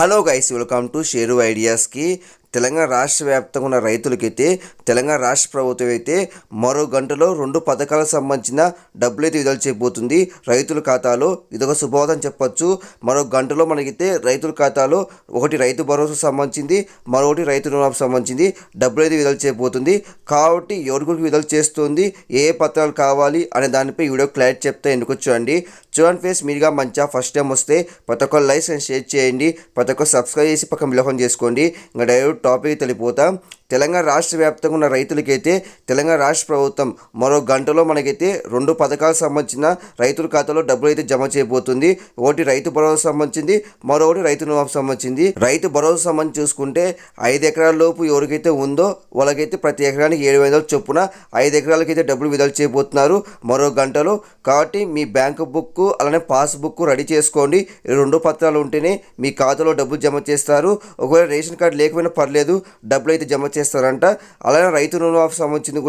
Hello guys, welcome to Sheru ఐడియాస్కి. తెలంగాణ రాష్ట్ర వ్యాప్తంగా ఉన్న రైతులకైతే తెలంగాణ రాష్ట్ర ప్రభుత్వం అయితే మరో గంటలో 2 పథకాలకు సంబంధించిన డబ్బులు అయితే విడుదల చేయబోతుంది రైతుల ఖాతాలో. ఇదొక శుభవార్త అని చెప్పొచ్చు. మరో గంటలో మనకైతే రైతుల ఖాతాలో ఒకటి రైతు భరోసా సంబంధించింది, మరొకటి రైతు రుణాలకు సంబంధించింది డబ్బులు అయితే విడుదల చేయబోతుంది. కాబట్టి ఎవరికి విడుదల చేస్తుంది, ఏ పత్రాలు కావాలి అనే దానిపై వీడియో క్లారిటీ చెప్తే ఎందుకు చూడండి. ఫ్రెండ్స్, మీరుగా మంచిగా ఫస్ట్ టైం వస్తే ప్రతి ఒక్క లైక్ అండ్ షేర్ చేయండి, ప్రతి ఒక్క సబ్స్క్రైబ్ చేసి పక్కన బెల్ ఐకాన్ చేసుకోండి. ఇంకా డైరెక్ట్ టాపిక్ తెలిపోతాం. తెలంగాణ రాష్ట్ర వ్యాప్తంగా ఉన్న రైతులకైతే తెలంగాణ రాష్ట్ర ప్రభుత్వం మరో గంటలో మనకైతే 2 పథకాలకు సంబంధించిన రైతుల ఖాతాలో డబ్బులు అయితే జమ చేయబోతుంది. ఒకటి రైతు భరోసా సంబంధించింది, మరొకటి రైతు రుణమాఫీ సంబంధించింది. రైతు భరోసా సంబంధించి చూసుకుంటే 5 ఎకరాల లోపు ఎవరికైతే ఉందో వాళ్ళకైతే ప్రతి ఎకరానికి 7,500 చొప్పున 5 ఎకరాలకైతే డబ్బులు విడుదల చేయబోతున్నారు మరో గంటలో. కాబట్టి మీ బ్యాంకు బుక్ అలానే పాస్బుక్ రెడీ చేసుకోండి. 2 పత్రాలు ఉంటేనే మీ ఖాతాలో డబ్బులు జమ చేస్తారు. ఒకవేళ రేషన్ కార్డు లేకపోయినా పర్లేదు, డబ్బులు అయితే జమ చేస్తారంట. అలానే రైతు రుణమాఫీ సంబంధించింది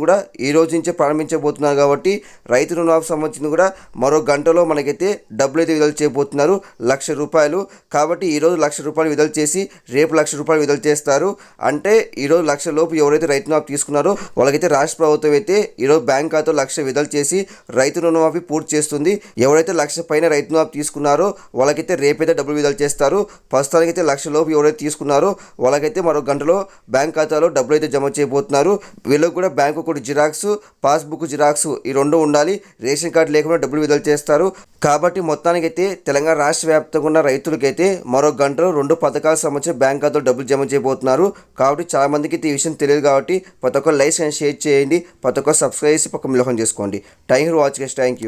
కూడా ఈ రోజు నుంచే ప్రారంభించబోతున్నారు. కాబట్టి రైతు రుణమాఫీ సంబంధించింది కూడా మరో గంటలో మనకైతే డబ్బులు అయితే విడుదల చేయబోతున్నారు, ₹1,00,000. కాబట్టి ఈరోజు ₹1,00,000 విడుదల చేసి రేపు ₹1,00,000 విడుదల చేస్తారు. అంటే ఈరోజు 1,00,000 లోపు ఎవరైతే రైతు రుణమాఫీ తీసుకున్నారో వాళ్ళకైతే రాష్ట్ర ప్రభుత్వం అయితే ఈరోజు బ్యాంక్ ఖాతాలో 1,00,000 విడుదల చేసి రైతు రుణమాఫీ పూర్తి చేస్తుంది. ఎవరైతే 1,00,000 పైన రైతు రుణమాఫీ తీసుకున్నారో వాళ్ళకైతే రేపైతే డబ్బులు విడుదల చేస్తారు. ప్రస్తుతానికైతే 1,00,000 లోపు ఎవరైతే తీసుకున్నారో వాళ్ళకైతే మరో గంటలో బ్యాంక్ ఖాతాలో డబ్బులు అయితే జమ చేయబోతున్నారు. వీళ్ళకి కూడా బ్యాంకు కూడా జిరాక్స్, పాస్బుక్ జిరాక్స్ ఈ 2 ఉండాలి. రేషన్ కార్డు లేకుండా డబ్బులు విడుదల చేస్తారు. కాబట్టి మొత్తానికైతే తెలంగాణ రాష్ట్ర వ్యాప్తంగా ఉన్న రైతులకైతే మరో గంటలో 2 పథకాలకు సంబంధించిన బ్యాంక్ ఖాతాలో డబ్బులు జమ చేయబోతున్నారు. కాబట్టి చాలా మందికి ఈ విషయం తెలియదు. కాబట్టి ప్రతి ఒక్క లైక్ అండ్ షేర్ చేయండి, ప్రతి ఒక్క సబ్స్క్రైబ్ చేసి పక్కన బెల్ ఐకాన్ చేసుకోండి. Thank you for watching. Thank you.